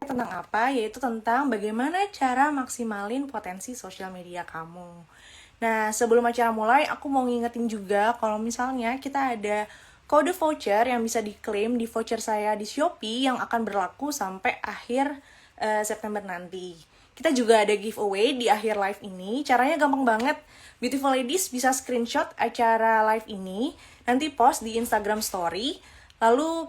tentang apa? Yaitu tentang bagaimana cara maksimalin potensi sosial media kamu. Nah, sebelum acara mulai, aku mau ngingetin juga kalau misalnya kita ada kode voucher yang bisa diklaim di voucher saya di Shopee yang akan berlaku sampai akhir September nanti. Kita juga ada giveaway di akhir live ini. Caranya gampang banget. Beautiful Ladies bisa screenshot acara live ini, nanti post di Instagram Story, lalu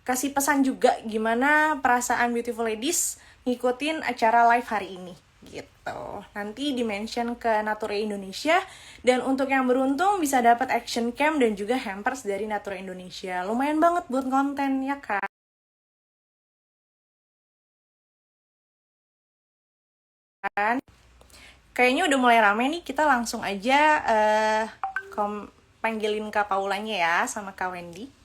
kasih pesan juga gimana perasaan Beautiful Ladies ngikutin acara live hari ini gitu. Nanti di-mention ke Nature Indonesia, dan untuk yang beruntung bisa dapat action cam dan juga hampers dari Nature Indonesia. Lumayan banget buat konten ya kan? Kayaknya udah mulai rame nih, kita langsung aja panggilin Kak Paulanya ya sama Kak Wendy.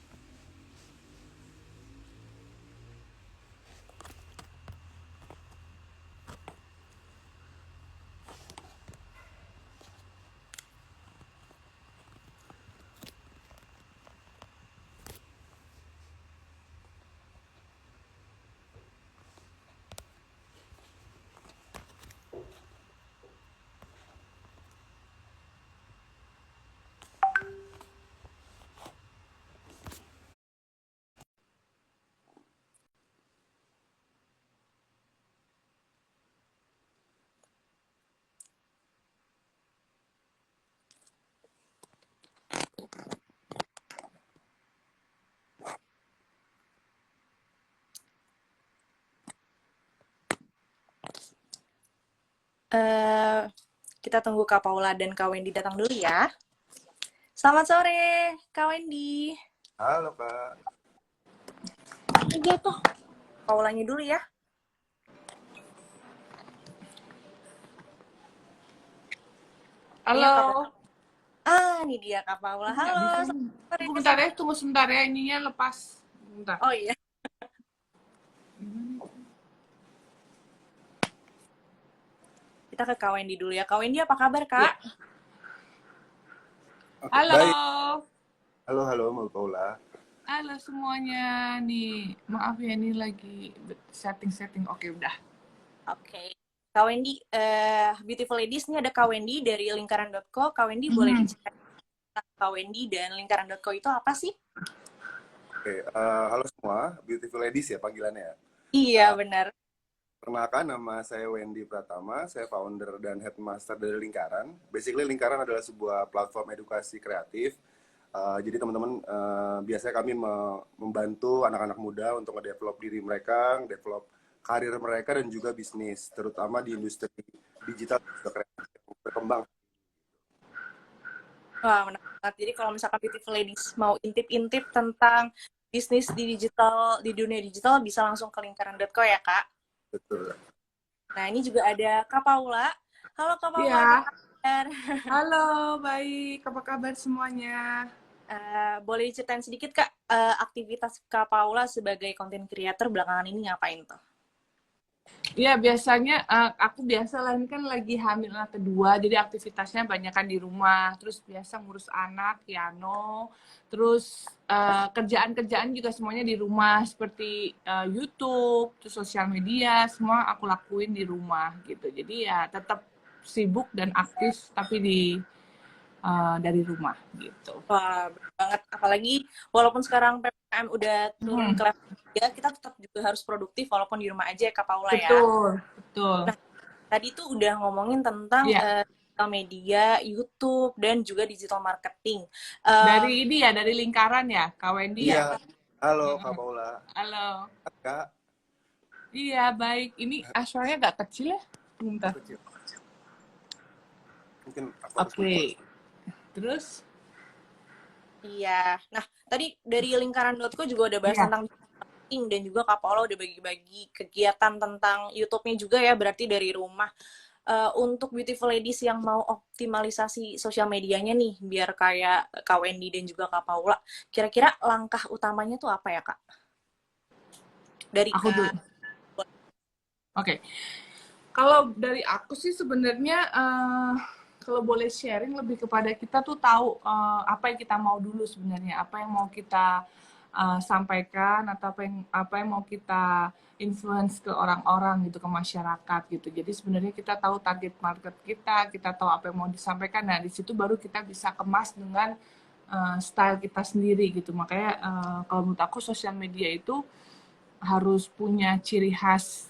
Eh, kita tunggu Kak Paula dan Kak Wendy datang dulu ya. Selamat sore, Kak Wendy. Halo Kak. Iya tuh. Paulanya dulu ya. Iya, Kak Paula. Halo. Ini dia Kak Paula. Nggak Halo, bisa. selamat sore. Tunggu bentar ya, tunggu sebentar ya, ininya lepas. Bentar. Oh iya, kita ke Kak Wendy dulu ya. Kak Wendy, apa kabar, Kak? Ya. Oke, Halo. baik. Halo Mbak Paula. Halo semuanya. Nih, maaf ya ini lagi setting. Oke, udah. Oke. Kak Wendy, Beautiful Ladies, ini ada Kak Wendy dari lingkaran.co. Kak Wendy, boleh diceritain tentang Kak Wendy dan lingkaran.co itu apa sih? Oke, halo semua, Beautiful Ladies ya panggilannya ya. Iya, benar. Perkenalkan, nama saya Wendy Pratama, saya founder dan headmaster dari Lingkaran. Basically Lingkaran adalah sebuah platform edukasi kreatif. Jadi teman-teman, biasanya kami membantu anak-anak muda untuk nge-develop diri mereka, develop karir mereka dan juga bisnis, terutama di industri digital juga kreatif yang berkembang. Wah, menarik banget. Jadi kalau misalkan Beautiful Ladies mau intip-intip tentang bisnis di digital, di dunia digital, bisa langsung ke lingkaran.co ya, Kak? Betul. Nah, ini juga ada Kak Paula. Halo Kak Paula, apa Iya. kabar? Halo, baik. Apa kabar semuanya? Boleh diceritain sedikit Kak, aktivitas Kak Paula sebagai content creator belakangan ini ngapain tuh? Iya, biasanya aku biasa lah, ini kan lagi hamil anak kedua, jadi aktivitasnya banyak kan di rumah. Terus biasa ngurus anak, piano, terus kerjaan-kerjaan juga semuanya di rumah, seperti YouTube, terus sosial media, semua aku lakuin di rumah gitu. Jadi ya tetap sibuk dan aktif, tapi dari rumah gitu. Wah, bener banget. Apalagi walaupun sekarang PPKM udah turun ke level 3, kita tetap juga harus produktif walaupun di rumah aja ya Kak Paula ya. Betul, betul. Nah, tadi tuh udah ngomongin tentang Iya, digital media, YouTube, dan juga digital marketing. dari ini ya, dari lingkaran ya, Kak Wendy ya. Iya, halo Kak Paula. Halo. Kak, Iya, baik. Ini suaranya agak kecil ya? Bentar. kecil. Mungkin aku harus Oke. Terus? Iya. Nah, tadi dari lingkaran.co juga udah bahas Iya. tentang marketing, dan juga Kak Paula udah bagi-bagi kegiatan tentang YouTube-nya juga ya, berarti dari rumah. Untuk Beautiful Ladies yang mau optimalisasi sosial medianya nih, biar kayak Kak Wendy dan juga Kak Paula, kira-kira langkah utamanya tuh apa ya, Kak? Dari Aku dulu. Oke. Kalau dari aku sih sebenarnya kalau boleh sharing lebih kepada kita tuh tahu apa yang kita mau dulu sebenarnya, apa yang mau kita sampaikan atau apa yang mau kita influence ke orang-orang gitu, ke masyarakat gitu. Jadi sebenarnya kita tahu target market kita tahu apa yang mau disampaikan. Nah, di situ baru kita bisa kemas dengan style kita sendiri gitu. Makanya kalau menurut aku sosial media itu harus punya ciri khas,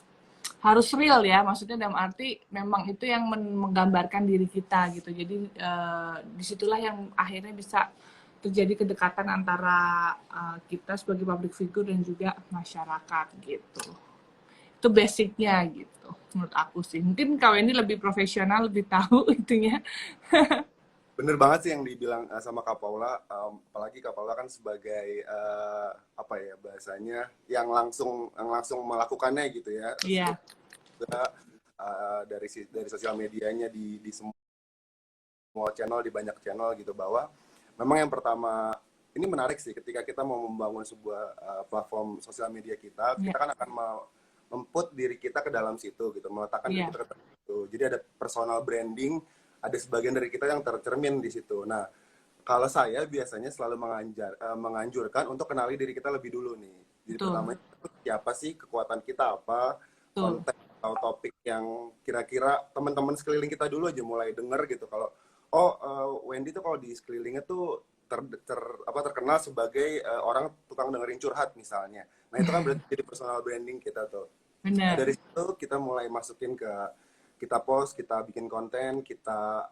harus real ya, maksudnya dalam arti memang itu yang menggambarkan diri kita gitu. Jadi disitulah yang akhirnya bisa terjadi kedekatan antara kita sebagai public figure dan juga masyarakat gitu. Itu basicnya gitu menurut aku sih. Mungkin kau ini lebih profesional, lebih tahu itunya. Bener banget sih yang dibilang sama Kak Paula, apalagi Kak Paula kan sebagai apa ya bahasanya yang langsung melakukannya gitu ya. Iya. Juga dari sosial medianya di semua channel, di banyak channel gitu, bahwa memang yang pertama ini menarik sih ketika kita mau membangun sebuah platform sosial media kita kan akan memput diri kita ke dalam situ gitu, meletakkan diri kita ke dalam situ. Jadi ada personal branding, ada sebagian dari kita yang tercermin di situ. Nah, kalau saya biasanya selalu menganjurkan untuk kenali diri kita lebih dulu nih. Jadi pertama siapa sih, kekuatan kita apa, konten atau topik yang kira-kira teman-teman sekeliling kita dulu aja mulai denger gitu. Kalau Wendy tuh kalau di sekelilingnya tuh terkenal sebagai orang tukang dengerin curhat misalnya. Nah itu kan berarti jadi personal branding kita tuh. Nah, dari situ kita mulai masukin kita post, kita bikin konten, kita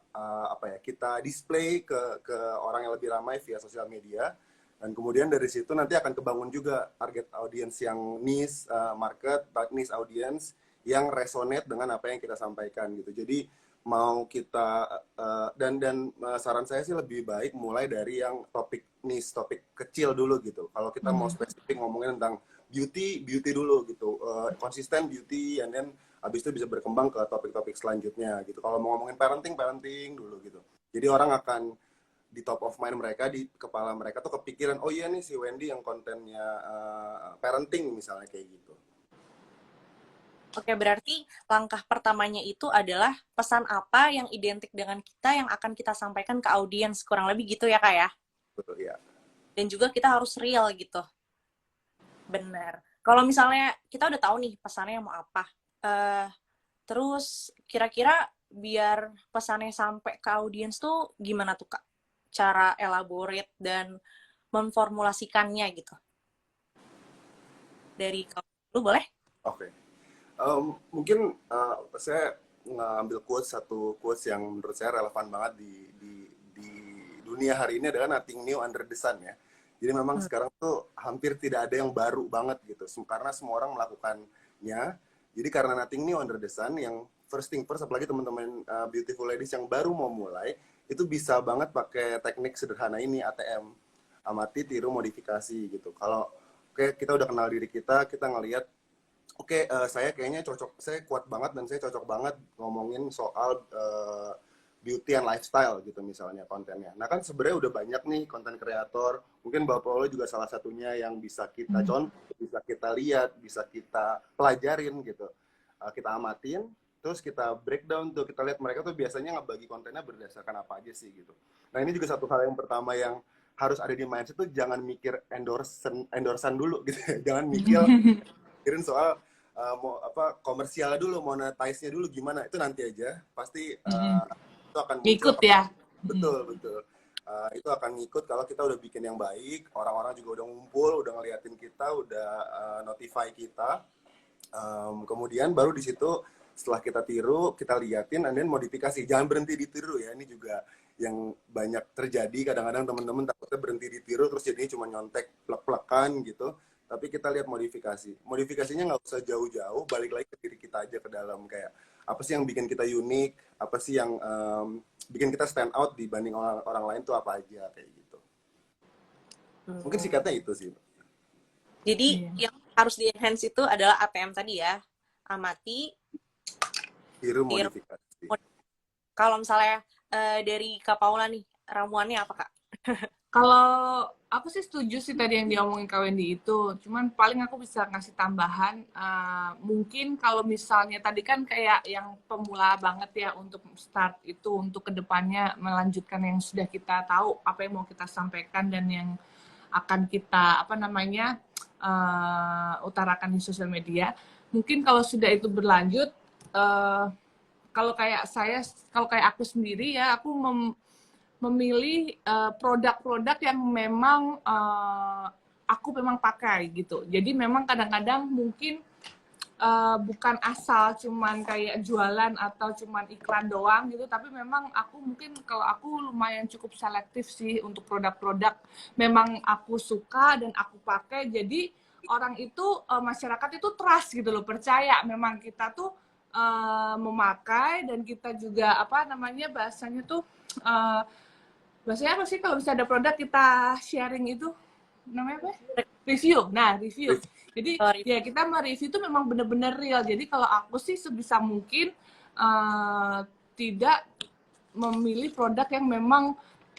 kita display ke orang yang lebih ramai via sosial media. Dan kemudian dari situ nanti akan kebangun juga target audience yang niche market, niche audience yang resonate dengan apa yang kita sampaikan gitu. Jadi mau kita dan saran saya sih lebih baik mulai dari yang topik niche, topik kecil dulu gitu. Kalau kita mau spesifik ngomongin tentang beauty dulu gitu, konsisten beauty, and then habis itu bisa berkembang ke topik-topik selanjutnya gitu. Kalau mau ngomongin parenting dulu gitu. Jadi orang akan di top of mind mereka, di kepala mereka tuh kepikiran, oh iya nih si Wendy yang kontennya parenting misalnya kayak gitu. Oke, berarti langkah pertamanya itu adalah pesan apa yang identik dengan kita yang akan kita sampaikan ke audiens, kurang lebih gitu ya Kak ya? Betul ya. Dan juga kita harus real gitu. Benar. Kalau misalnya kita udah tahu nih pesannya mau apa, terus kira-kira biar pesannya sampai ke audiens tuh gimana tuh Kak? Cara elaborate dan memformulasikannya gitu. Dari kamu boleh? Oke. Mungkin saya ngambil satu quotes yang menurut saya relevan banget di dunia hari ini adalah nothing new under the sun ya. Jadi memang sekarang tuh hampir tidak ada yang baru banget gitu, karena semua orang melakukannya. Jadi karena nothing new under the sun, yang first thing first, apalagi teman-teman beautiful ladies yang baru mau mulai, itu bisa banget pakai teknik sederhana ini, ATM, amati, tiru, modifikasi gitu. Kalau kita udah kenal diri kita ngelihat saya kayaknya saya kuat banget dan saya cocok banget ngomongin soal beauty and lifestyle gitu misalnya kontennya. Nah kan sebenarnya udah banyak nih konten kreator, mungkin Bapak Olo juga salah satunya yang bisa kita contoh, bisa kita lihat, bisa kita pelajarin gitu. Kita amatin, terus kita breakdown tuh, kita lihat mereka tuh biasanya ngebagi kontennya berdasarkan apa aja sih gitu. Nah ini juga satu hal yang pertama yang harus ada di mindset tuh, jangan mikir endorsan dulu gitu. Jangan mikirin soal komersial dulu, monetize-nya dulu gimana, itu nanti aja pasti itu akan ngikut ya. Betul itu akan ngikut kalau kita udah bikin yang baik, orang-orang juga udah ngumpul, udah ngeliatin kita, udah notify kita, kemudian baru di situ setelah kita tiru, kita liatin, and then modifikasi. Jangan berhenti ditiru ya, ini juga yang banyak terjadi. Kadang-kadang teman-teman takutnya berhenti ditiru terus jadinya cuma nyontek plek-plekan gitu. Tapi kita lihat modifikasinya nggak usah jauh-jauh, balik lagi ke diri kita aja, ke dalam kayak apa sih yang bikin kita unik, apa sih yang bikin kita stand out dibanding orang lain tuh apa aja, kayak gitu. Mungkin singkatnya itu sih. Jadi yang harus di-enhance itu adalah ATM tadi ya, amati, tiru, modifikasi. Kalau misalnya dari Kak Paula nih, ramuannya apa Kak? Kalau aku sih setuju sih tadi yang diomongin Kak Wendy itu. Cuman paling aku bisa ngasih tambahan. Mungkin kalau misalnya tadi kan kayak yang pemula banget ya untuk start itu, untuk kedepannya melanjutkan yang sudah kita tahu, apa yang mau kita sampaikan dan yang akan kita utarakan di sosial media. Mungkin kalau sudah itu berlanjut, kalau kayak aku sendiri ya, aku memilih produk-produk yang memang aku memang pakai gitu. Jadi memang kadang-kadang mungkin bukan asal cuman kayak jualan atau cuman iklan doang gitu, tapi memang kalau aku lumayan cukup selektif sih untuk produk-produk memang aku suka dan aku pakai. Jadi orang itu masyarakat itu trust gitu loh, percaya memang kita tuh memakai, dan kita juga bahasanya apa sih kalau bisa ada produk kita sharing itu namanya apa? Review. Nah, review. Jadi ya kita mereview itu memang benar-benar real. Jadi kalau aku sih sebisa mungkin tidak memilih produk yang memang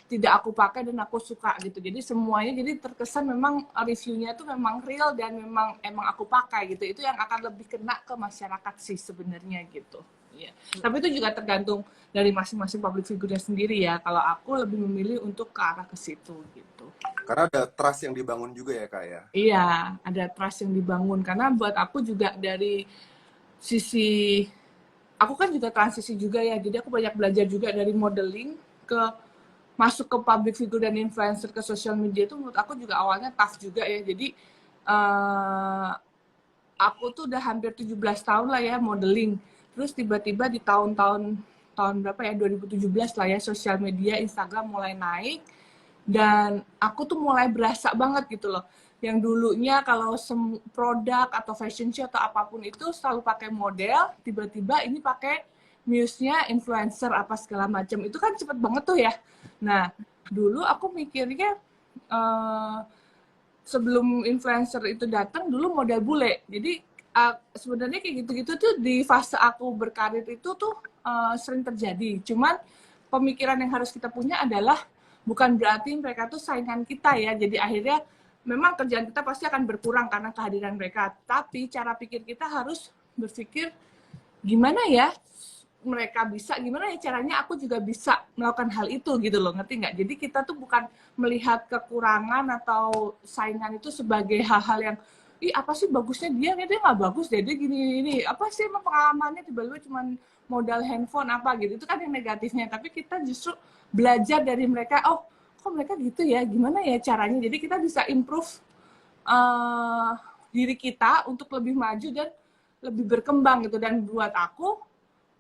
tidak aku pakai dan aku suka gitu. Jadi semuanya jadi terkesan memang reviewnya itu memang real dan emang aku pakai gitu. Itu yang akan lebih kena ke masyarakat sih sebenarnya gitu. Ya. Tapi itu juga tergantung dari masing-masing public figure sendiri ya. Kalau aku lebih memilih untuk ke arah ke situ gitu. Karena ada trust yang dibangun juga ya Kak ya? Iya, ada trust yang dibangun. Karena buat aku juga dari sisi, aku kan juga transisi juga ya. Jadi aku banyak belajar juga dari modeling masuk ke public figure dan influencer ke social media itu menurut aku juga awalnya tough juga ya. Jadi aku tuh udah hampir 17 tahun lah ya modeling. Terus tiba-tiba di tahun berapa ya, 2017 lah ya, sosial media Instagram mulai naik. Dan aku tuh mulai berasa banget gitu loh. Yang dulunya kalau produk atau fashion show atau apapun itu selalu pakai model, tiba-tiba ini pakai muse-nya influencer apa segala macam. Itu kan cepet banget tuh ya. Nah, dulu aku mikirnya sebelum influencer itu datang, dulu model bule. Jadi sebenarnya kayak gitu-gitu tuh di fase aku berkarir itu tuh sering terjadi. Cuman pemikiran yang harus kita punya adalah bukan berarti mereka tuh saingan kita ya. Jadi akhirnya memang kerjaan kita pasti akan berkurang karena kehadiran mereka. Tapi cara pikir kita harus berpikir gimana ya mereka bisa, gimana ya caranya aku juga bisa melakukan hal itu gitu loh, ngerti nggak? Jadi kita tuh bukan melihat kekurangan atau saingan itu sebagai hal-hal yang ih apa sih bagusnya dia nggak bagus deh, dia gini apa sih emang pengalamannya tiba-tiba cuma modal handphone apa gitu, itu kan yang negatifnya. Tapi kita justru belajar dari mereka, oh kok mereka gitu ya, gimana ya caranya, jadi kita bisa improve diri kita untuk lebih maju dan lebih berkembang gitu. Dan buat aku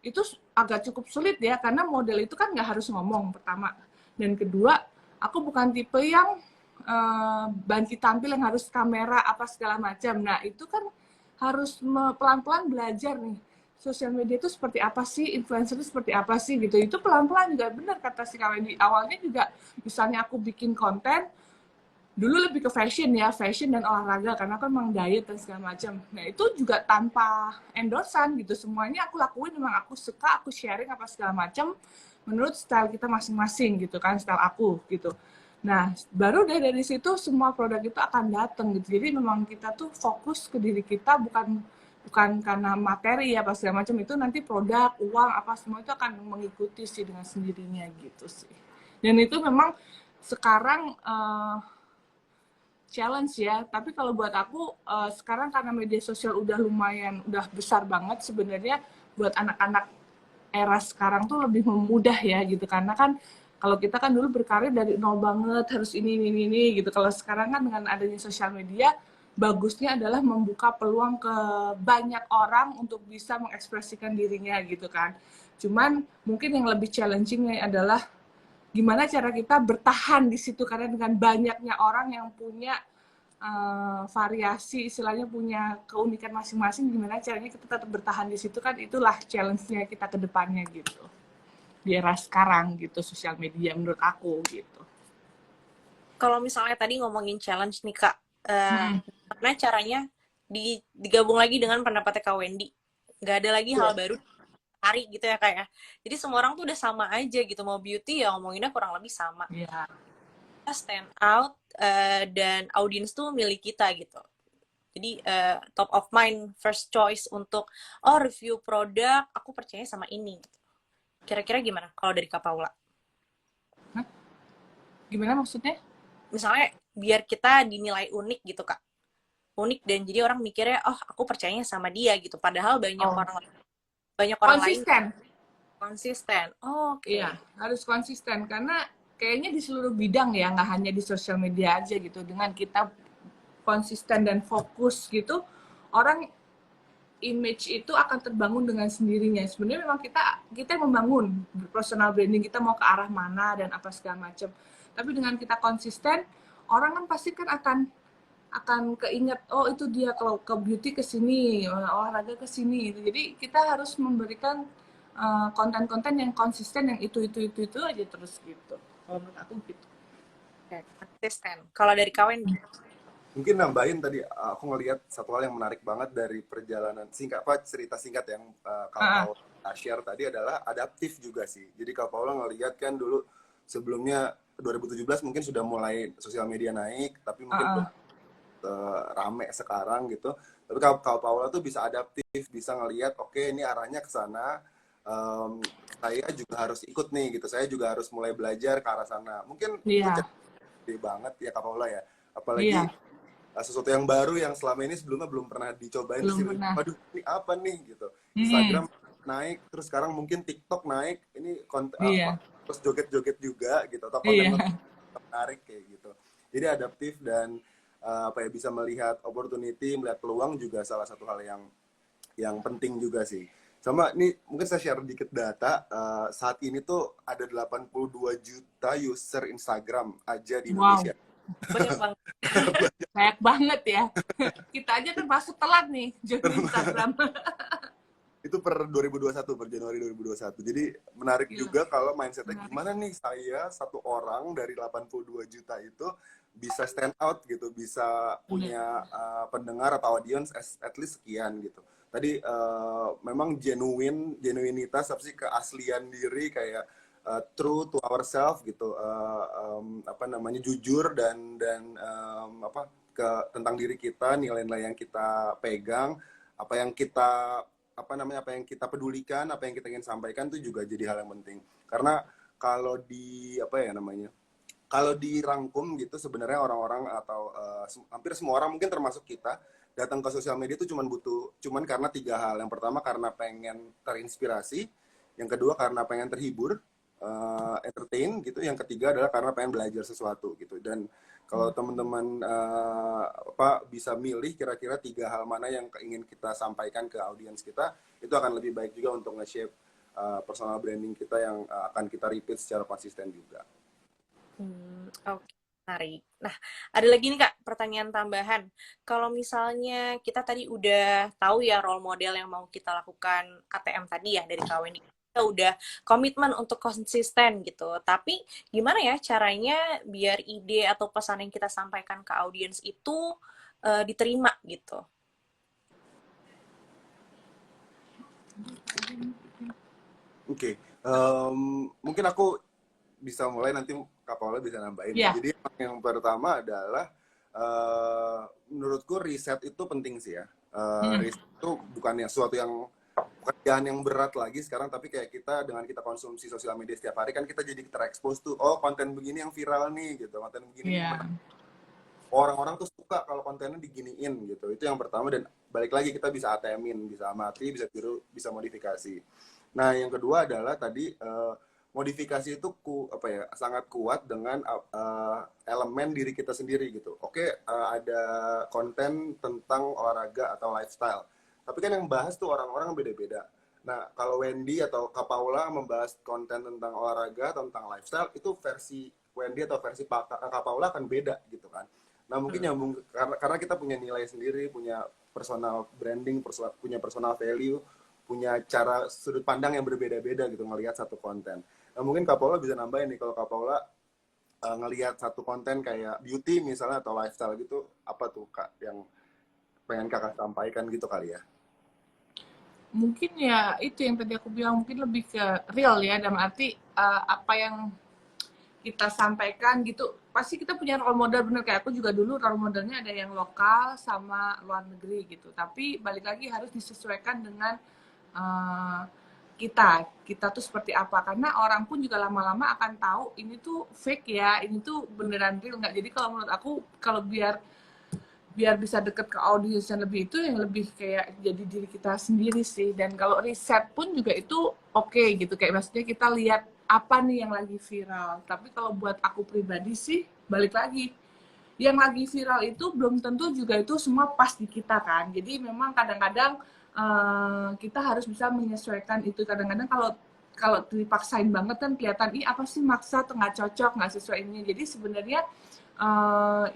itu agak cukup sulit ya, karena model itu kan nggak harus ngomong pertama, dan kedua aku bukan tipe yang banci tampil yang harus kamera apa segala macam. Nah itu kan harus pelan-pelan belajar nih, sosial media itu seperti apa sih, influencer itu seperti apa sih gitu. Itu pelan-pelan juga, benar kata si Kawendi. Awalnya juga misalnya aku bikin konten, dulu lebih ke fashion dan olahraga karena kan memang diet dan segala macam. Nah itu juga tanpa endorsan gitu, semuanya aku lakuin memang aku suka, aku sharing apa segala macam menurut style kita masing-masing gitu kan, style aku gitu. Nah baru dari situ semua produk itu akan datang gitu. Jadi memang kita tuh fokus ke diri kita, bukan karena materi ya apa segala macam. Itu nanti produk, uang apa semua itu akan mengikuti sih dengan sendirinya gitu sih. Dan itu memang sekarang challenge ya. Tapi kalau buat aku sekarang karena media sosial udah besar banget sebenarnya, buat anak-anak era sekarang tuh lebih memudah ya gitu. Karena kan kalau kita kan dulu berkarir dari nol banget, harus ini gitu. Kalau sekarang kan dengan adanya sosial media, bagusnya adalah membuka peluang ke banyak orang untuk bisa mengekspresikan dirinya gitu kan. Cuman mungkin yang lebih challenging adalah gimana cara kita bertahan di situ, karena dengan banyaknya orang yang punya variasi, istilahnya punya keunikan masing-masing, gimana caranya kita tetap bertahan di situ kan, itulah challenge-nya kita ke depannya gitu. Di era sekarang gitu, sosial media menurut aku gitu. Kalau misalnya tadi ngomongin challenge nih Kak, gimana caranya digabung lagi dengan pendapatnya Kak Wendy? Nggak ada lagi hal baru hari gitu ya Kak ya. Jadi semua orang tuh udah sama aja gitu, mau beauty ya ngomonginnya kurang lebih sama. Iya. Kita stand out dan audiens tuh milik kita gitu. Jadi top of mind, first choice untuk review produk, aku percaya sama ini. Kira-kira gimana kalau dari Kak Paula? Gimana maksudnya? Misalnya biar kita dinilai unik gitu Kak. Unik dan jadi orang mikirnya, oh aku percayanya sama dia gitu. Padahal Oh, banyak orang lain konsisten. konsisten. Oh, oke. Iya, harus konsisten karena kayaknya di seluruh bidang ya, nggak hanya di sosial media aja gitu. Dengan kita konsisten dan fokus gitu, orang image itu akan terbangun dengan sendirinya. Sebenarnya memang kita yang membangun personal branding kita mau ke arah mana dan apa segala macam. Tapi dengan kita konsisten, orang kan pasti kan akan keinget, oh itu dia kalau ke beauty ke sini, olahraga ke sini. Jadi kita harus memberikan konten-konten yang konsisten, yang itu aja terus gitu. Kalau menurut aku gitu. Oke, konsisten. Kalau dari kawan Mungkin nambahin tadi aku ngelihat satu hal yang menarik banget dari perjalanan singkat cerita singkat yang Kak Paula share tadi adalah adaptif juga sih. Jadi Kak Paula ngelihat kan dulu sebelumnya 2017 mungkin sudah mulai sosial media naik, tapi mungkin belum rame sekarang gitu. Tapi Kak Paula tuh bisa adaptif, bisa ngelihat oke, ini arahnya ke sana. Saya juga harus ikut nih gitu. Saya juga harus mulai belajar ke arah sana. Mungkin itu Iya, gede banget ya Kak Paula ya. Apalagi iya, sesuatu yang baru yang selama ini sebelumnya belum pernah dicobain belum sih. pernah. Waduh, ini apa nih gitu. Hmm, Instagram naik, terus sekarang mungkin TikTok naik. Ini konten iya, terus joget-joget juga gitu atau konten iya, menarik kayak gitu. Jadi adaptif dan apa ya, bisa melihat opportunity, melihat peluang juga salah satu hal yang penting juga sih. Sama ini mungkin saya share dikit data, saat ini tuh ada 82 juta user Instagram aja di wow, Indonesia. banyak banget. banyak banget ya. Kita aja termasuk telat nih join Instagram. Itu per 2021, per Januari 2021. Jadi menarik Gila, juga kalau mindsetnya menarik. gimana nih saya satu orang dari 82 juta itu bisa stand out gitu, bisa Bener. punya pendengar atau audience at least sekian gitu. Tadi memang genuinitas apa sih, keaslian diri kayak true to ourselves gitu, apa namanya, jujur dan apa tentang diri kita, nilai-nilai yang kita pegang, apa yang kita apa yang kita pedulikan, apa yang kita ingin sampaikan itu juga jadi hal yang penting. Karena kalau di apa ya namanya, kalau dirangkum gitu sebenarnya orang-orang atau hampir semua orang mungkin termasuk kita datang ke sosial media itu cuman karena tiga hal. Yang pertama karena pengen terinspirasi, yang kedua karena pengen terhibur, entertain gitu, yang ketiga adalah karena pengen belajar sesuatu gitu. Dan kalau teman-teman apa bisa milih kira-kira tiga hal mana yang ingin kita sampaikan ke audiens kita, itu akan lebih baik juga untuk nge-shape personal branding kita yang akan kita repeat secara konsisten juga. Oke, menarik. Nah, ada lagi nih Kak, pertanyaan tambahan. Kalau misalnya kita tadi udah tahu ya role model yang mau kita lakukan KTM tadi ya dari Kak Wendy, kita udah komitmen untuk konsisten gitu. Tapi gimana ya caranya biar ide atau pesan yang kita sampaikan ke audiens itu diterima gitu? Oke, mungkin aku bisa mulai, nanti Kak Paula bisa nambahin ya. Iya, Jadi yang pertama adalah menurutku riset itu penting sih ya. Riset itu bukannya sesuatu yang pekerjaan yang berat lagi sekarang, tapi kayak kita dengan kita konsumsi sosial media setiap hari kan kita jadi terekspos tuh, oh konten begini yang viral nih gitu, konten begini yang iya, orang-orang tuh suka kalau kontennya diginiin gitu. Itu yang pertama, dan balik lagi kita bisa ATM-in, bisa amati, bisa tiru, bisa modifikasi. Nah, yang kedua adalah tadi modifikasi itu apa ya, sangat kuat dengan elemen diri kita sendiri gitu. Oke, ada konten tentang olahraga atau lifestyle. Tapi kan yang bahas tuh orang-orang beda-beda. Nah, kalau Wendy atau Kak Paula membahas konten tentang olahraga, tentang lifestyle, itu versi Wendy atau versi Kak Paula akan beda gitu kan. Nah, mungkin nyambung karena kita punya nilai sendiri, punya personal branding, punya personal value, punya cara sudut pandang yang berbeda-beda gitu ngelihat satu konten. Nah, mungkin Kak Paula bisa nambahin nih, kalau Kak Paula ngelihat satu konten kayak beauty misalnya atau lifestyle gitu, apa tuh Kak yang pengen Kakak sampaikan gitu kali ya? mungkin ya itu yang tadi aku bilang, mungkin lebih ke real ya, dalam arti apa yang kita sampaikan gitu, pasti kita punya role model, bener kayak aku juga dulu role modelnya ada yang lokal sama luar negeri gitu, tapi balik lagi harus disesuaikan dengan uh, kita tuh seperti apa, karena orang pun juga lama-lama akan tahu ini tuh fake ya, ini tuh beneran real nggak. Jadi kalau menurut aku, kalau biar biar bisa deket ke audiens yang lebih, itu yang lebih kayak jadi diri kita sendiri sih. Dan kalau riset pun juga itu oke gitu, kayak maksudnya kita lihat apa nih yang lagi viral. Tapi kalau buat aku pribadi sih, balik lagi, yang lagi viral itu belum tentu juga itu semua pas di kita kan. Jadi memang kadang-kadang kita harus bisa menyesuaikan itu. Kadang-kadang kalau kalau dipaksain banget kan kelihatan, ih apa sih, maksa tuh nggak cocok, nggak sesuai ini. Jadi sebenarnya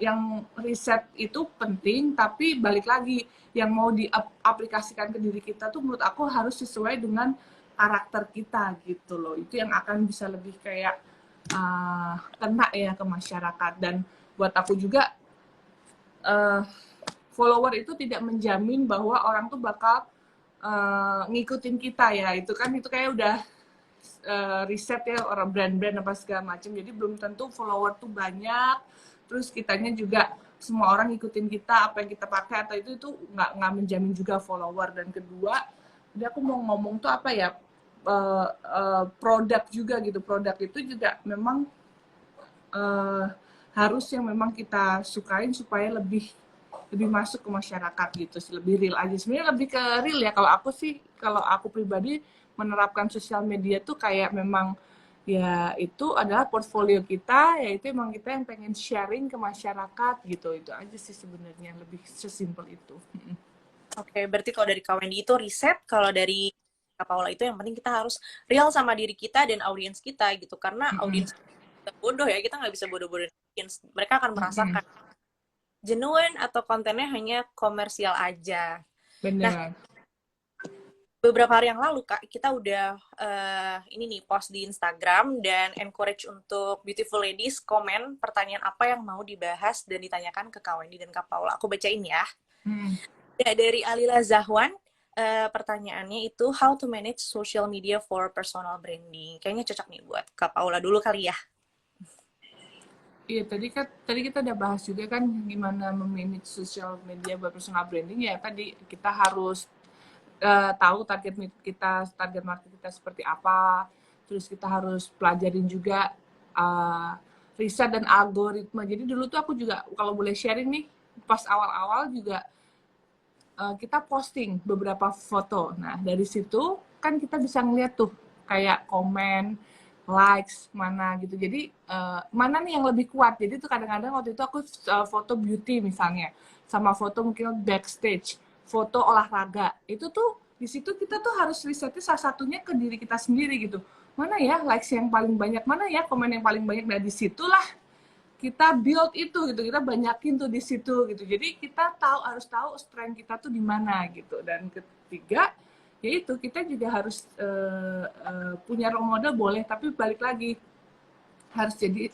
yang riset itu penting, tapi balik lagi, yang mau diaplikasikan ke diri kita tuh menurut aku harus sesuai dengan karakter kita gitu loh. Itu yang akan bisa lebih kayak kena ya ke masyarakat. Dan buat aku juga, follower itu tidak menjamin bahwa orang tuh bakal ngikutin kita ya. Itu kan, itu kayak udah riset ya, orang brand-brand apa segala macam. Jadi belum tentu follower tuh banyak, terus kitanya juga semua orang ngikutin kita, apa yang kita pakai atau itu nggak menjamin juga follower. Dan kedua, jadi aku mau ngomong tuh apa ya, produk juga gitu. Produk itu juga memang harus yang memang kita sukain supaya lebih masuk ke masyarakat gitu, lebih real aja. Sebenarnya lebih ke real ya. Kalau aku sih, kalau aku pribadi menerapkan sosial media tuh kayak memang ya itu adalah portfolio kita, yaitu emang kita yang pengen sharing ke masyarakat gitu. Itu aja sih sebenarnya, lebih sesimpel itu. Oke, berarti kalau dari Kak Wendy itu riset, kalau dari Kak Paula itu yang penting kita harus real sama diri kita dan audiens kita gitu. Karena audiens kita bodoh ya, kita nggak bisa bodoh-bodohin audiens. Mereka akan merasakan genuine atau kontennya hanya komersial aja. Nah, Bener. beberapa hari yang lalu Kak, kita udah ini nih post di Instagram dan encourage untuk beautiful ladies komen pertanyaan apa yang mau dibahas dan ditanyakan ke Kak Wendy dan Kak Paula. Aku bacain ya. Ya, dari Alila Zahwan, pertanyaannya itu how to manage social media for personal branding. Kayaknya cocok nih buat Kak Paula dulu kali ya. Iya, tadi kita udah bahas juga kan gimana memanage social media buat personal branding ya. Tadi kita harus tahu target market kita seperti apa. Terus kita harus pelajarin juga riset dan algoritma. Jadi dulu tuh aku juga, kalau boleh sharing nih, pas awal-awal juga kita posting beberapa foto. Nah, dari situ kan kita bisa ngeliat tuh kayak komen, likes, mana gitu. Jadi mana nih yang lebih kuat. Jadi tuh kadang-kadang waktu itu aku foto beauty misalnya, sama foto mungkin backstage, foto olahraga. Itu tuh di situ kita tuh harus risetnya salah satunya ke diri kita sendiri gitu. Mana ya likes yang paling banyak, mana ya komen yang paling banyak. Nah, disitulah kita build itu gitu, kita banyakin tuh di situ gitu. Jadi kita harus tahu strength kita tuh di mana gitu. Dan ketiga, yaitu kita juga harus punya role model boleh, tapi balik lagi harus jadi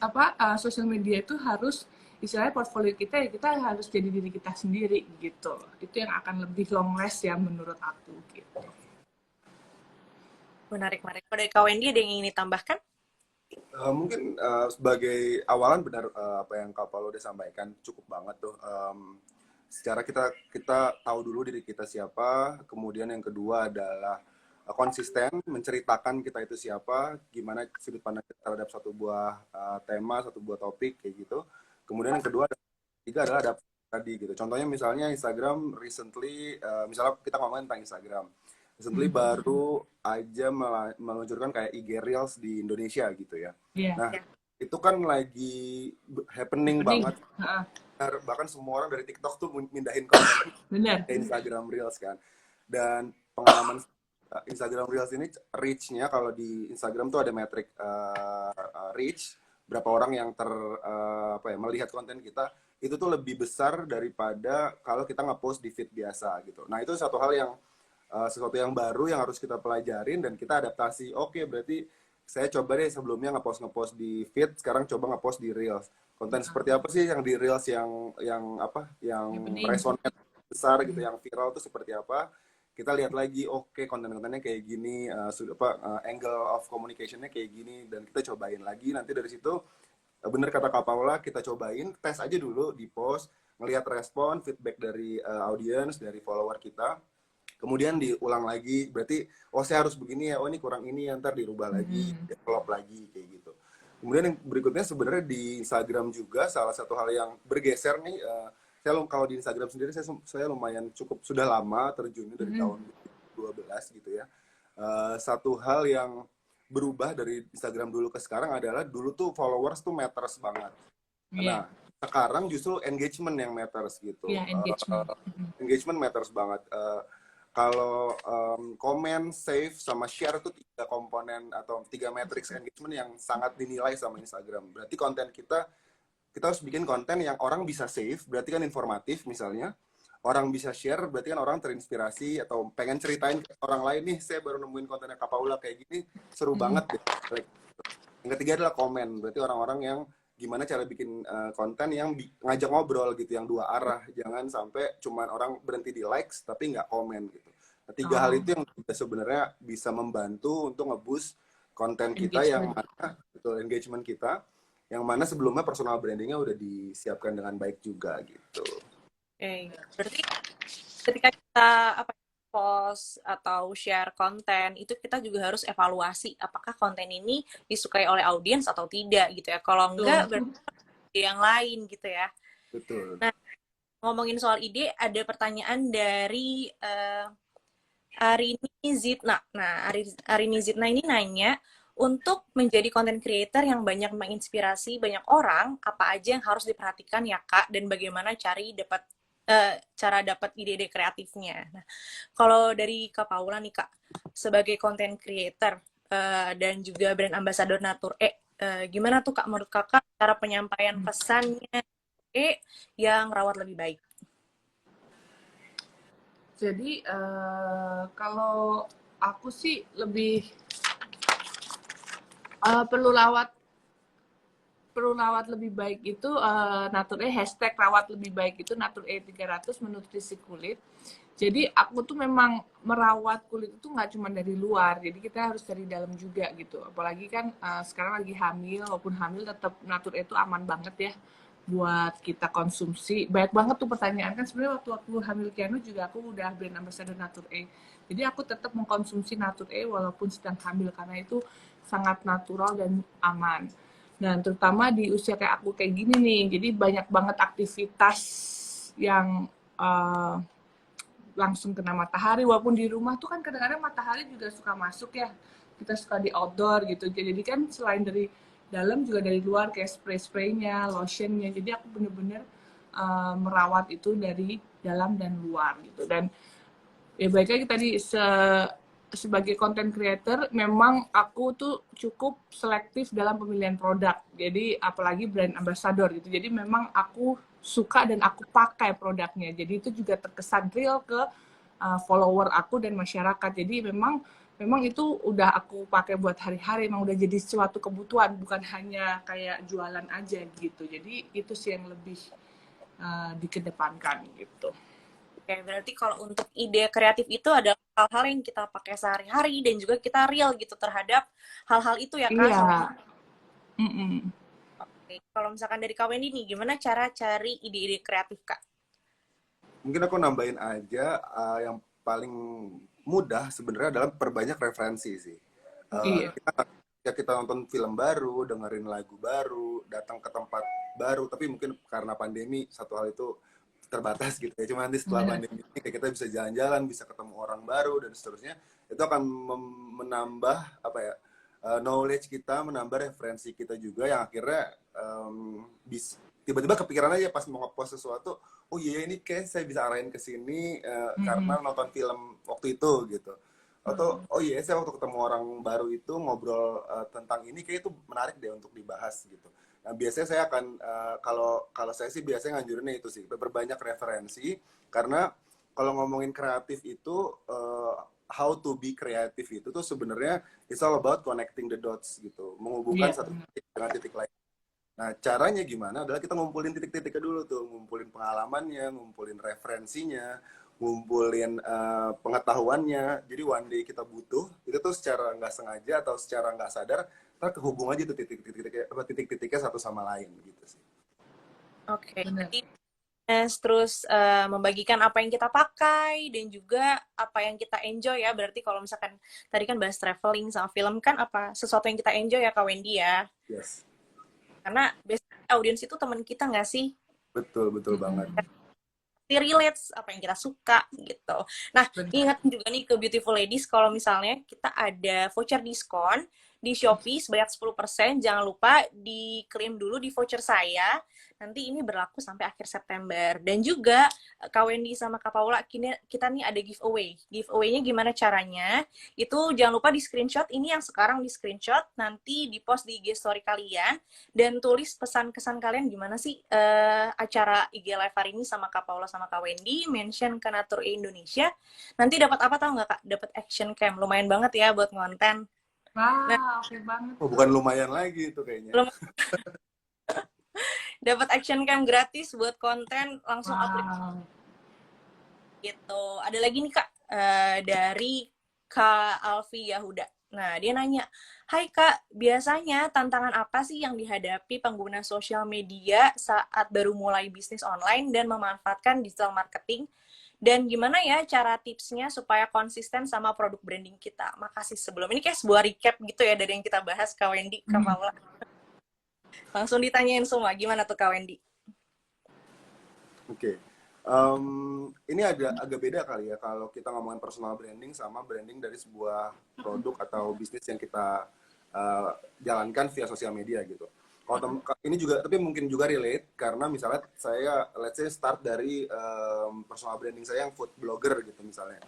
sosial media itu harus istilahnya portfolio kita ya, kita harus jadi diri kita sendiri gitu. Itu yang akan lebih long last ya menurut aku gitu. Menarik. Kalau dari Kak Wendy ada yang ingin ditambahkan? Mungkin sebagai awalan benar apa yang Kak Paulo udah sampaikan cukup banget tuh. Secara kita tahu dulu diri kita siapa, kemudian yang kedua adalah konsisten menceritakan kita itu siapa, gimana sudut pandang kita terhadap satu buah tema, satu buah topik kayak gitu. Kemudian yang kedua, tiga adalah adaptasi tadi gitu. Contohnya misalnya Instagram recently, misalnya kita ngomongin tentang Instagram. Recently baru aja meluncurkan kayak IG Reels di Indonesia gitu ya. Yeah. Nah, itu kan lagi happening banget. Bahkan semua orang dari TikTok tuh mindahin konten ke Instagram Reels kan. Dan pengalaman Instagram Reels ini reach-nya, kalau di Instagram tuh ada metrik reach, berapa orang yang melihat konten kita, itu tuh lebih besar daripada kalau kita nge-post di feed biasa gitu. Nah, itu satu hal yang sesuatu yang baru yang harus kita pelajarin dan kita adaptasi. Oke, berarti saya coba deh sebelumnya ngepost di feed, sekarang coba ngepost di Reels. Konten seperti apa sih yang di Reels yang resonnya besar gitu, yang viral tuh seperti apa? Kita lihat lagi, oke, konten-kontennya kayak gini, angle of communication-nya kayak gini, dan kita cobain lagi. Nanti dari situ, bener kata Kak Paula, kita cobain, tes aja dulu di post, ngelihat respon, feedback dari audience, dari follower kita. Kemudian diulang lagi, berarti oh saya harus begini ya, oh ini kurang ini ya, ntar dirubah lagi, develop lagi kayak gitu. Kemudian yang berikutnya sebenarnya di Instagram juga salah satu hal yang bergeser nih, kalau di Instagram sendiri saya lumayan cukup sudah lama terjunnya dari tahun 2012 gitu ya. Satu hal yang berubah dari Instagram dulu ke sekarang adalah dulu tuh followers tuh matters banget. Iya, Nah, sekarang justru engagement yang matters gitu. iya engagement. Engagement matters banget. Kalau komen, save, sama share itu 3 komponen atau 3 matriks engagement yang sangat dinilai sama Instagram. Berarti konten kita harus bikin konten yang orang bisa save, berarti kan informatif misalnya. Orang bisa share, berarti kan orang terinspirasi atau pengen ceritain ke orang lain nih, saya baru nemuin kontennya Kak Paula kayak gini, seru banget deh. Yang ketiga adalah komen, berarti orang-orang yang gimana cara bikin konten yang ngajak ngobrol gitu, yang dua arah, jangan sampai cuman orang berhenti di likes tapi nggak komen gitu. Nah, 3 hal itu yang sebenarnya bisa membantu untuk nge-boost konten kita yang mana betul engagement kita, yang mana sebelumnya personal brandingnya udah disiapkan dengan baik juga gitu. Oke, berarti ketika kita post atau share konten itu kita juga harus evaluasi apakah konten ini disukai oleh audiens atau tidak gitu ya. Kalau enggak berarti yang lain gitu ya. Betul. Nah, ngomongin soal ide, ada pertanyaan dari Arini Zitna. Nah, Arini Zitna ini nanya, untuk menjadi content creator yang banyak menginspirasi banyak orang, apa aja yang harus diperhatikan ya Kak, dan bagaimana cara dapat ide-ide kreatifnya. Nah, kalau dari Kak Paula nih Kak, sebagai content creator dan juga brand ambassador Natur gimana tuh Kak menurut Kakak cara penyampaian pesannya yang rawat lebih baik? Jadi kalau aku sih lebih perlu rawat lebih baik itu Natur hashtag rawat lebih baik itu Natur 300 menutrisi kulit. Jadi aku tuh memang merawat kulit itu nggak cuma dari luar, jadi kita harus dari dalam juga gitu. Apalagi kan sekarang lagi hamil, walaupun hamil tetap Natur itu aman banget ya buat kita konsumsi. Banyak banget tuh pertanyaan kan sebenarnya waktu aku hamil Keanu juga aku udah brand ambassador Natur. Jadi aku tetap mengkonsumsi Natur walaupun sedang hamil karena itu sangat natural dan aman. Dan terutama di usia kayak aku kayak gini nih, jadi banyak banget aktivitas yang langsung kena matahari, walaupun di rumah tuh kan kadang-kadang matahari juga suka masuk ya, kita suka di outdoor gitu, jadi kan selain dari dalam juga dari luar kayak spray-spraynya, lotionnya, jadi aku bener-bener merawat itu dari dalam dan luar gitu. Dan ya baik lagi tadi sebagai content creator memang aku tuh cukup selektif dalam pemilihan produk, jadi apalagi brand ambassador gitu, jadi memang aku suka dan aku pakai produknya, jadi itu juga terkesan real ke follower aku dan masyarakat. Jadi memang itu udah aku pakai buat hari-hari, emang udah jadi suatu kebutuhan, bukan hanya kayak jualan aja gitu. Jadi itu sih yang lebih dikedepankan gitu. Oke, berarti kalau untuk ide kreatif itu adalah hal-hal yang kita pakai sehari-hari dan juga kita real gitu terhadap hal-hal itu ya Kak? Iya. Oke, kalau misalkan dari Kak Wendy nih, gimana cara cari ide-ide kreatif Kak? Mungkin aku nambahin aja yang paling mudah sebenarnya adalah perbanyak referensi sih. Iya. Kita nonton film baru, dengerin lagu baru, datang ke tempat baru, tapi mungkin karena pandemi satu hal itu terbatas gitu ya. Cuma nanti setelah pandemi ini kayak kita bisa jalan-jalan, bisa ketemu orang baru dan seterusnya. Itu akan menambah apa ya? Knowledge kita, menambah referensi kita juga yang akhirnya tiba-tiba kepikiran aja pas mau nge-post sesuatu, oh iya ini kayak saya bisa arahin ke sini karena nonton film waktu itu gitu. Atau oh iya saya waktu ketemu orang baru itu ngobrol tentang ini kayak itu menarik deh untuk dibahas gitu. Nah, biasanya saya akan kalau saya sih biasanya nganjurinnya itu sih, berbanyak referensi, karena kalau ngomongin kreatif itu how to be kreatif itu tuh sebenarnya it's all about connecting the dots gitu, menghubungkan satu titik dengan titik lain. Nah, caranya gimana adalah kita ngumpulin titik-titiknya dulu tuh, ngumpulin pengalamannya, ngumpulin referensinya, ngumpulin pengetahuannya. Jadi one day kita butuh, itu tuh secara nggak sengaja atau secara nggak sadar, kita kehubung aja tuh titik-titiknya satu sama lain gitu sih. Oke, jadi terus membagikan apa yang kita pakai dan juga apa yang kita enjoy ya. Berarti kalau misalkan tadi kan bahas traveling sama film kan apa sesuatu yang kita enjoy ya Kak Wendy ya. Yes, Karena biasanya audiens itu teman kita nggak sih? betul betul banget. Pasti relate apa yang kita suka gitu. Nah, Benar. ingat juga nih ke Beautiful Ladies kalau misalnya kita ada voucher diskon di Shopee sebanyak 10%, jangan lupa diklaim dulu di voucher saya. Nanti ini berlaku sampai akhir September. Dan juga Kak Wendy sama Kak Paula kita nih ada giveaway. Giveaway-nya gimana caranya? Itu jangan lupa di screenshot, ini yang sekarang di screenshot, nanti di post di IG story kalian dan tulis pesan kesan kalian gimana sih acara IG Live hari ini sama Kak Paula sama Kak Wendy, mention ke Natur Indonesia. Nanti dapat apa tahu nggak Kak? Dapat action cam, lumayan banget ya buat ngonten. Nah, Wah, oke banget. Oh, bukan lumayan lagi itu kayaknya. belum dapat action cam gratis buat konten langsung upload Wow. gitu. Ada lagi nih Kak dari Kak Alfi Yahuda. Nah, dia nanya, "Hai Kak, biasanya tantangan apa sih yang dihadapi pengguna sosial media saat baru mulai bisnis online dan memanfaatkan digital marketing? Dan gimana ya cara tipsnya supaya konsisten sama produk branding kita?" Makasih sebelum ini kayak sebuah recap gitu ya dari yang kita bahas Kak Wendy, Kak Paula. Langsung ditanyain semua, gimana tuh Kak Wendy? Oke. Ini agak beda kali ya kalau kita ngomongin personal branding sama branding dari sebuah produk atau bisnis yang kita jalankan via sosial media gitu. Kalau ini juga, tapi mungkin juga relate karena misalnya saya, let's say start dari personal branding saya yang food blogger gitu misalnya.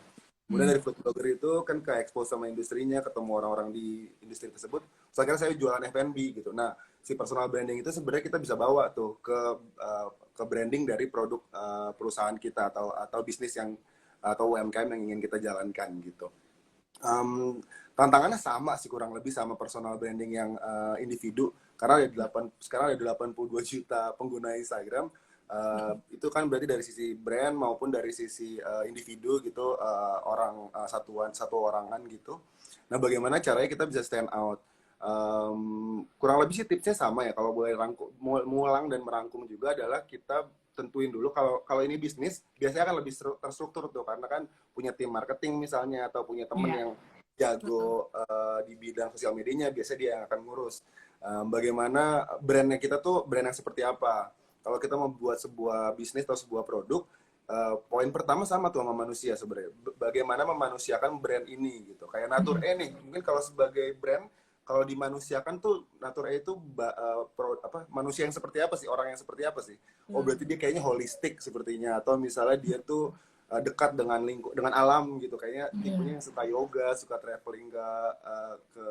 Kemudian dari food blogger itu kan ke expose sama industrinya, ketemu orang-orang di industri tersebut. Terus akhirnya saya jualan F&B gitu. Nah, si personal branding itu sebenarnya kita bisa bawa tuh ke branding dari produk perusahaan kita atau bisnis yang atau UMKM yang ingin kita jalankan gitu. Tantangannya sama sih kurang lebih sama personal branding yang individu karena sekarang ada 82 juta pengguna Instagram. Itu kan berarti dari sisi brand maupun dari sisi individu gitu, satu orangan gitu. Nah, bagaimana caranya kita bisa stand out? Kurang lebih sih tipsnya sama ya. Kalau boleh mulang dan merangkum juga adalah kita tentuin dulu kalau ini bisnis biasanya akan lebih terstruktur tuh karena kan punya tim marketing misalnya atau punya temen yang jago di bidang sosial medianya, biasanya dia yang akan ngurus. Bagaimana brandnya kita tuh brand yang seperti apa? Kalau kita mau buat sebuah bisnis atau sebuah produk, poin pertama sama tuh sama manusia sebenarnya. Bagaimana memanusiakan brand ini gitu. Kayak Natur E nih, mungkin kalau sebagai brand, kalau dimanusiakan tuh Natur E itu manusia yang seperti apa sih, orang yang seperti apa sih? Oh berarti dia kayaknya holistik sepertinya, atau misalnya dia tuh dekat dengan alam gitu, kayaknya tipenya yang suka yoga, suka traveling ke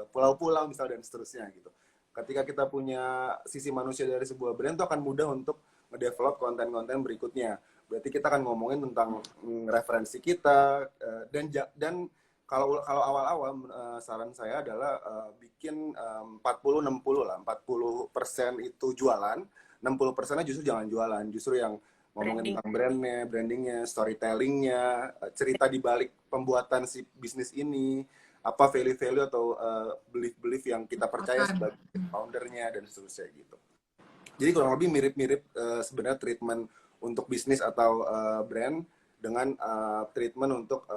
pulau-pulau misalnya dan seterusnya gitu. Ketika kita punya sisi manusia dari sebuah brand tuh akan mudah untuk ngedevelop konten-konten berikutnya. Berarti kita akan ngomongin tentang referensi kita dan kalau awal-awal saran saya adalah bikin 40-60 lah. 40% itu jualan, 60%-nya justru jangan jualan, justru yang ngomongin tentang brandingnya, storytellingnya, cerita di balik pembuatan si bisnis ini, apa value-value atau belief-belief yang kita percaya sebagai foundernya dan seterusnya gitu. Jadi kurang lebih mirip-mirip sebenarnya treatment untuk bisnis atau brand dengan treatment untuk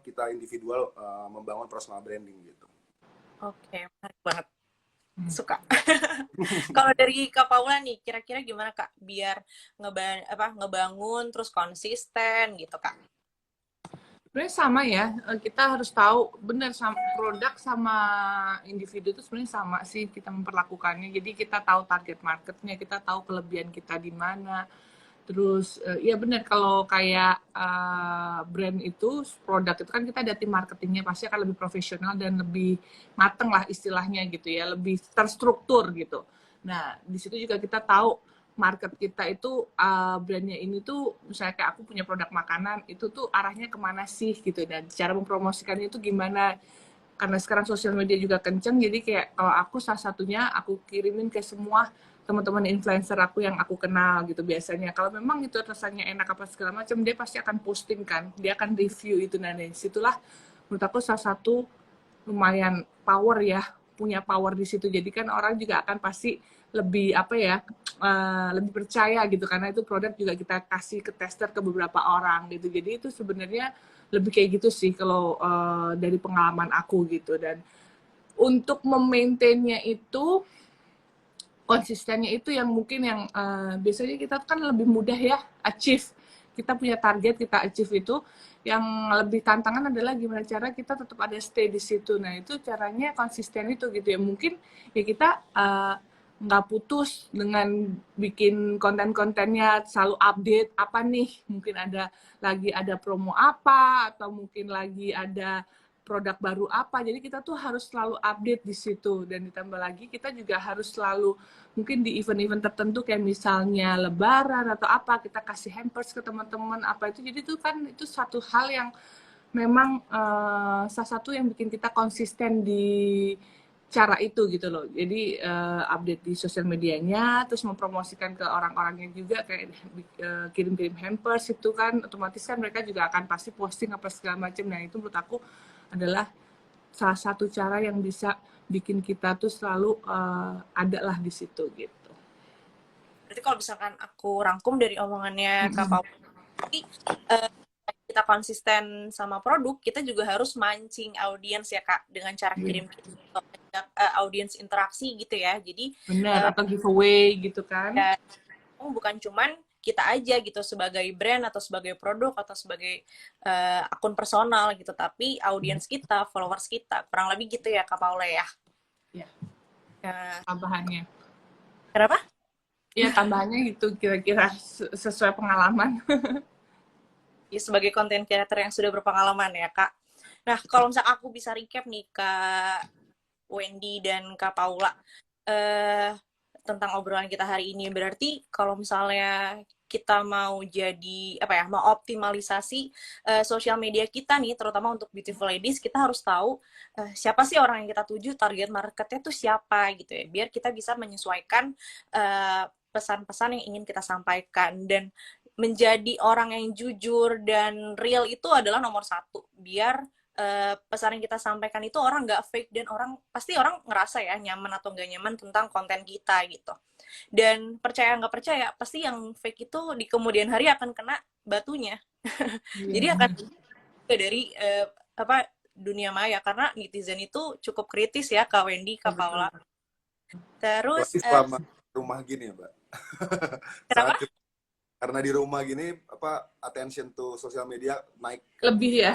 kita individual membangun personal branding gitu. Oke, menarik banget. Suka. Kalau dari Kak Paula nih, kira-kira gimana Kak biar ngebangun terus konsisten gitu Kak? Sebenarnya sama ya, kita harus tahu benar produk sama individu itu sebenarnya sama sih kita memperlakukannya. Jadi kita tahu target marketnya, kita tahu kelebihan kita di mana. Terus ya benar kalau kayak brand itu, produk itu kan kita ada tim marketingnya pasti akan lebih profesional dan lebih mateng lah istilahnya gitu ya, lebih terstruktur gitu. Nah di situ juga kita tahu market kita itu brandnya ini tuh misalnya kayak aku punya produk makanan itu tuh arahnya kemana sih gitu dan cara mempromosikannya itu gimana, karena sekarang sosial media juga kenceng jadi kayak kalau aku salah satunya aku kirimin ke semua teman-teman influencer aku yang aku kenal gitu biasanya. Kalau memang itu rasanya enak apa segala macam dia pasti akan posting kan, dia akan review itu, nah dari situlah menurut aku salah satu lumayan power ya punya power di situ. Jadi kan orang juga akan pasti lebih apa ya, lebih percaya gitu karena itu produk juga kita kasih ke tester ke beberapa orang gitu. Jadi itu sebenarnya lebih kayak gitu sih kalau dari pengalaman aku gitu. Dan untuk memaintainnya itu konsistennya itu yang mungkin yang biasanya kita kan lebih mudah ya achieve. Kita punya target, kita achieve itu. Yang lebih tantangan adalah gimana cara kita tetap ada stay di situ. Nah itu caranya konsisten itu gitu ya. Mungkin ya kita nggak putus dengan bikin konten-kontennya, selalu update apa nih. Mungkin lagi ada promo apa, atau mungkin lagi ada produk baru apa. Jadi kita tuh harus selalu update di situ. Dan ditambah lagi kita juga harus selalu mungkin di event-event tertentu kayak misalnya lebaran atau apa, kita kasih hampers ke teman-teman apa itu. Jadi itu kan itu satu hal yang memang salah satu yang bikin kita konsisten di cara itu gitu loh. Jadi update di sosial medianya, terus mempromosikan ke orang-orangnya juga kayak kirim-kirim hampers itu kan otomatis kan mereka juga akan pasti posting apa segala macam. Nah itu menurut aku adalah salah satu cara yang bisa bikin kita tuh selalu ada lah di situ gitu. Berarti kalau misalkan aku rangkum dari omongannya Kak Pau, kita konsisten sama produk, kita juga harus mancing audiens ya Kak, dengan cara kirim audiens interaksi gitu ya. Jadi benar, atau giveaway gitu kan. Ya, bukan cuman kita aja gitu sebagai brand atau sebagai produk atau sebagai akun personal gitu, tapi audiens kita, followers kita, kurang lebih gitu ya Kak Paula ya. Ya. Tambahannya. Kenapa? Ya tambahannya gitu kira-kira sesuai pengalaman. Ya, sebagai content creator yang sudah berpengalaman ya Kak. Nah kalau misalnya aku bisa recap nih Kak Wendy dan Kak Paula tentang obrolan kita hari ini, berarti kalau misalnya kita mau jadi apa ya, mau optimalisasi sosial media kita nih, terutama untuk Beautiful Ladies, kita harus tahu siapa sih orang yang kita tuju, target marketnya tuh siapa gitu ya, biar kita bisa menyesuaikan pesan-pesan yang ingin kita sampaikan. Dan menjadi orang yang jujur dan real itu adalah nomor satu, biar pesan yang kita sampaikan itu orang nggak fake, dan pasti orang ngerasa ya nyaman atau nggak nyaman tentang konten kita gitu. Dan percaya nggak percaya, pasti yang fake itu di kemudian hari akan kena batunya. Jadi akan dari dunia maya, karena netizen itu cukup kritis ya Kak Wendy, Kak Paula. Terus selama rumah gini ya Mbak. kenapa? Karena di rumah gini attention to sosial media naik Lebih ya.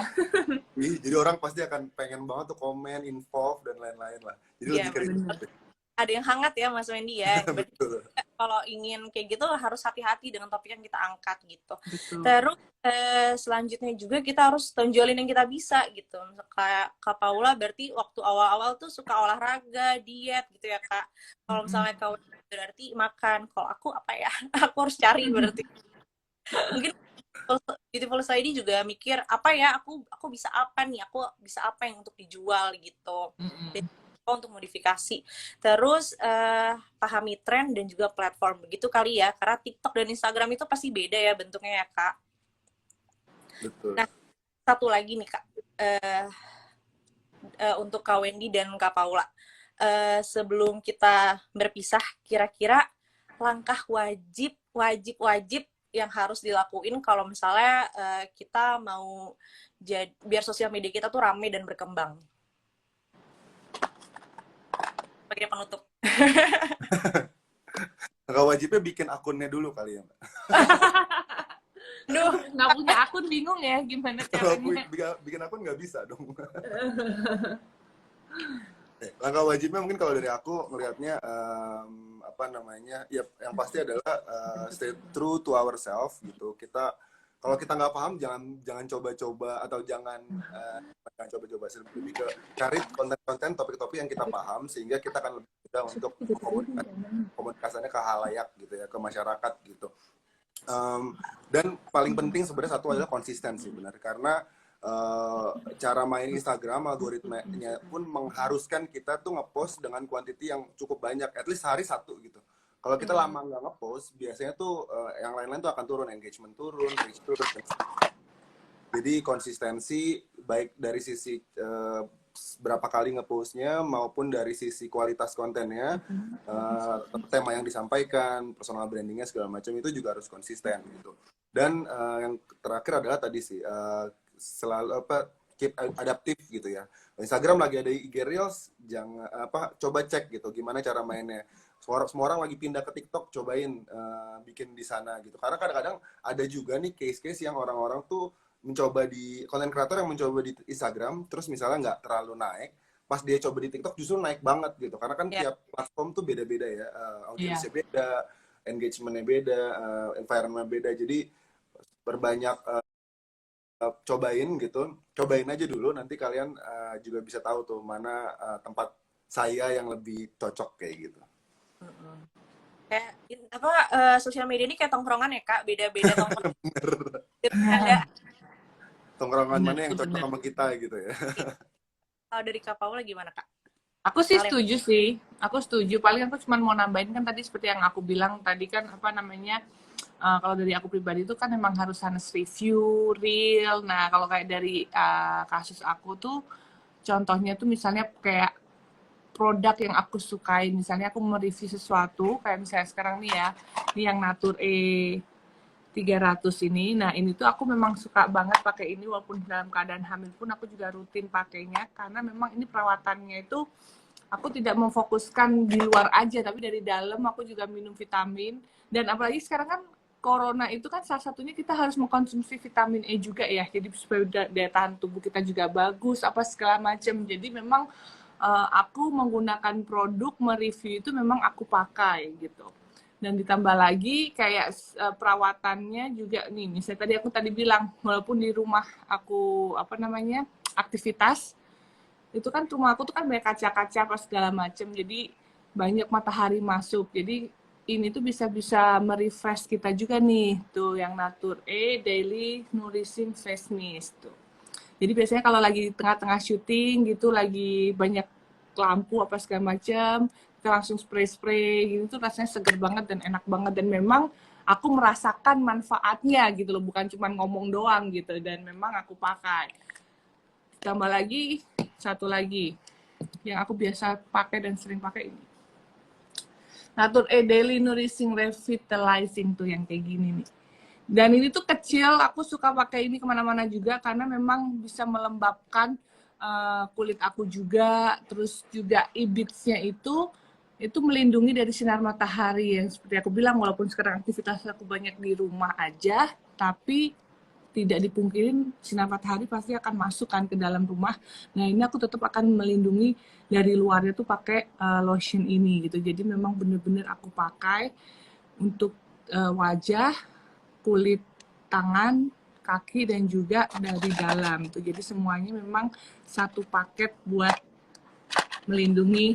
jadi orang pasti akan pengen banget tuh komen, involve dan lain-lain lah. Jadi Ya, lebih kritis. ada yang hangat ya Mas Wendy ya. Betul. Kalau ingin kayak gitu harus hati-hati dengan topik yang kita angkat gitu. Betul. Terus selanjutnya juga kita harus tonjolin yang kita bisa gitu. Kayak Kak Paula berarti waktu awal-awal tuh suka olahraga, diet gitu ya Kak. Kalau misalnya kau berarti makan. Kalau aku apa ya? Aku harus cari berarti. Mungkin Beautiful Society juga mikir apa ya, aku bisa apa nih, aku bisa apa yang untuk dijual gitu. Untuk modifikasi. Terus pahami tren dan juga platform, begitu kali ya, karena TikTok dan Instagram itu pasti beda ya bentuknya ya Kak. Betul. Nah satu lagi nih Kak, untuk Kak Wendy dan Kak Paula, sebelum kita berpisah, kira-kira langkah wajib yang harus dilakuin kalau misalnya kita mau biar sosial media kita tuh rame dan berkembang. Sebagai penutup. Nggak wajibnya bikin akunnya dulu kali ya Mbak. Duh, nggak punya akun bingung ya gimana caranya. Bikin akun nggak bisa dong. Langkah wajibnya mungkin kalau dari aku ngelihatnya ya yang pasti adalah stay true to ourselves gitu. Kalau kita nggak paham jangan coba-coba, atau jangan coba-coba, lebih ke cari konten-konten, topik-topik yang kita paham, sehingga kita akan lebih mudah untuk komunikasinya ke halayak gitu ya, ke masyarakat gitu. Dan paling penting sebenarnya satu adalah konsistensi, benar, karena cara main Instagram, algoritmanya pun mengharuskan kita tuh ngepost dengan kuantiti yang cukup banyak, at least sehari satu gitu. Kalau kita lama nggak ngepost, biasanya tuh yang lain-lain tuh akan turun, engagement turun, reach turun. Jadi konsistensi baik dari sisi berapa kali ngepostnya maupun dari sisi kualitas kontennya, tema yang disampaikan, personal brandingnya segala macam itu juga harus konsisten gitu. Dan yang terakhir adalah tadi sih selalu keep adaptif gitu ya. Instagram lagi ada IG Reels, jangan coba cek gitu gimana cara mainnya. Semua orang lagi pindah ke TikTok, cobain bikin di sana gitu. Karena kadang-kadang ada juga nih case-case yang orang-orang tuh mencoba di konten kreator yang mencoba di Instagram, terus misalnya nggak terlalu naik, pas dia coba di TikTok justru naik banget gitu. Karena kan Ya. tiap platform tuh beda-beda ya, Iya. audiensnya beda, engagementnya beda, environment beda. Jadi berbanyak cobain gitu, cobain aja dulu. Nanti kalian juga bisa tahu tuh mana tempat saya yang lebih cocok kayak gitu. Kayak sosial media ini kayak tongkrongan ya Kak, beda-beda tongkrongan. Ada Tongkrongan Bener mana yang tuh, cocok bener. sama kita gitu ya. kalau dari Kak Paula gimana Kak? Aku sih Hal yang setuju sih. Aku setuju. Paling aku cuma mau nambahin kan tadi seperti yang aku bilang tadi kan apa namanya kalau dari aku pribadi itu kan memang harus honest review, real. Nah kalau kayak dari kasus aku tuh contohnya tuh misalnya kayak produk yang aku sukai, misalnya aku mereview sesuatu kayak misalnya sekarang nih ya, ini yang Natur E 300 ini. Nah, ini tuh aku memang suka banget pakai ini walaupun dalam keadaan hamil pun aku juga rutin pakainya karena memang ini perawatannya itu aku tidak memfokuskan di luar aja tapi dari dalam aku juga minum vitamin dan apalagi sekarang kan corona itu kan salah satunya kita harus mengkonsumsi vitamin E juga ya. Jadi supaya daya tahan tubuh kita juga bagus apa segala macam. Jadi memang aku menggunakan produk mereview itu memang aku pakai gitu. Dan ditambah lagi kayak perawatannya juga nih, misalnya tadi bilang walaupun di rumah aku apa namanya aktivitas itu kan rumah aku tuh kan banyak kaca-kaca apa segala macem jadi banyak matahari masuk jadi ini tuh bisa merefresh kita juga nih tuh yang Natur E Daily Nourishing Face Mist tuh jadi biasanya kalau lagi tengah-tengah syuting gitu lagi banyak lampu apa segala macam kita langsung spray-spray gitu tuh rasanya seger banget dan enak banget dan memang aku merasakan manfaatnya gitu loh bukan cuma ngomong doang gitu dan memang aku pakai tambah lagi satu lagi yang aku biasa pakai dan sering pakai ini Natur E Daily Nourishing Revitalizing tuh yang kayak gini nih dan ini tuh kecil aku suka pakai ini kemana-mana juga karena memang bisa melembabkan kulit aku juga terus juga ibitsnya itu melindungi dari sinar matahari yang seperti aku bilang walaupun sekarang aktivitas aku banyak di rumah aja tapi tidak dipungkirin sinar matahari pasti akan masuk kan ke dalam rumah. Nah ini aku tetap akan melindungi dari luarnya tuh pakai lotion ini gitu. Jadi memang bener-bener aku pakai untuk wajah, kulit tangan, kaki dan juga dari dalam. Tuh. Jadi semuanya memang satu paket buat melindungi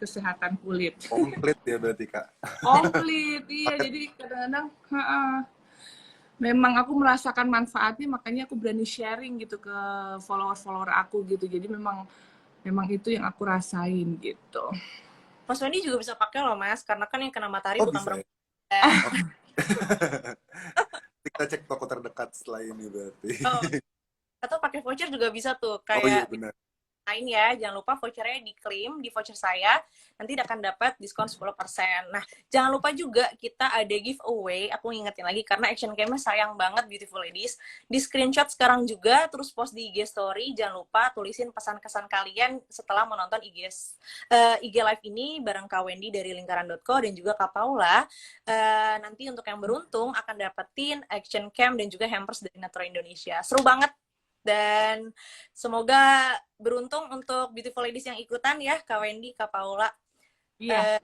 kesehatan kulit. Komplit ya berarti Kak. Komplit, iya. Paket. Jadi kadang-kadang memang aku merasakan manfaatnya makanya aku berani sharing gitu ke follower-follower aku gitu jadi memang itu yang aku rasain gitu. Mas Wendy juga bisa pakai loh Mas, karena kan yang kena matahari Oh bukan bisa ya? perempuan. Oke. Kita cek toko terdekat setelah ini berarti. Oh, atau pakai voucher juga bisa tuh, Oh iya kayak benar. lain ya, jangan lupa vouchernya diklaim di voucher saya, nanti akan dapat diskon 10%. Nah, jangan lupa juga kita ada giveaway, aku ngingetin lagi karena action cam-nya sayang banget Beautiful Ladies. Di screenshot sekarang juga, terus post di IG story, jangan lupa tulisin pesan-kesan kalian setelah menonton IG live ini bareng Kak Wendy dari lingkaran.co dan juga Kak Paula. Nanti untuk yang beruntung akan dapetin action cam dan juga hampers dari Natura Indonesia. Seru banget dan semoga beruntung untuk Beautiful Ladies yang ikutan ya, Kak Wendy, Kak Paula. Iya.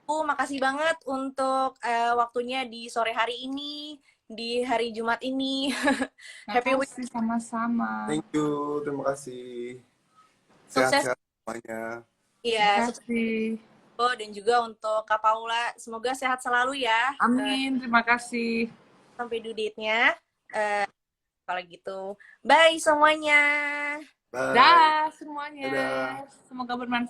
Aku makasih banget untuk waktunya di sore hari ini, di hari Jumat ini. Happy week, Makasih sama-sama. Thank you, terima kasih. sukses Sehat-sehat semuanya. ya, sukses Makasih. dan juga untuk Kak Paula. Semoga sehat selalu ya. Amin, terima kasih. Sampai due date-nya. Kalau gitu, bye semuanya. Bye. Dah semuanya. Dadah. Semoga bermanfaat.